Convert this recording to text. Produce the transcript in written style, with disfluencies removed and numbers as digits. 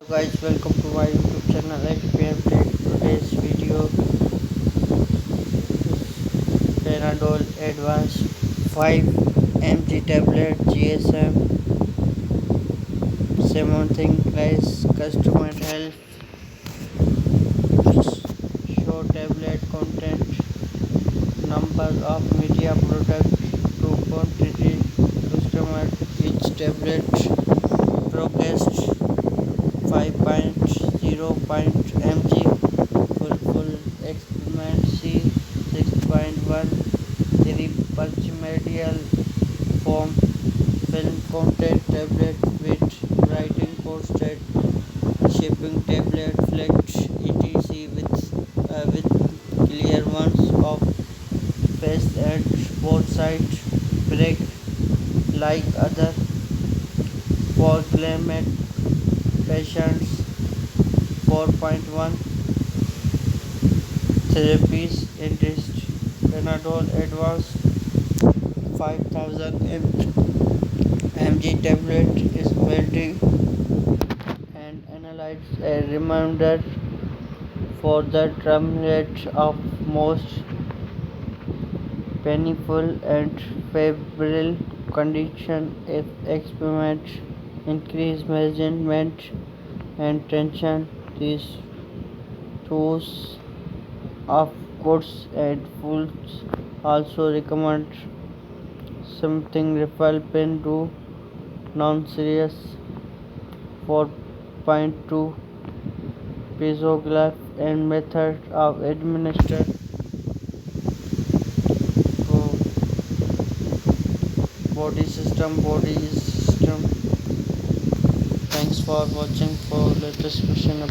Guys, welcome to my YouTube channel. Let me update today's video is Panadol Advanced 5 mg tablet GSM. Same thing guys, customer help show tablet content, number of media product to quantity, customer each tablet progressed 5.0 mg full experiment C 6.1 3 form film content tablet with writing posted shipping tablet flex etc with clear ones of face and both sides break like other for climate patients 4.1 therapies interest Panadol Advanced 5000 mg tablet is building and analyzes a reminder for the terminate of most painful and febrile condition if experiment increase measurement and tension. These tools of goods and foods also recommend something refill pen to non-serious 4.2 piezoglaf and method of administer to body system. Thanks for watching for latest question.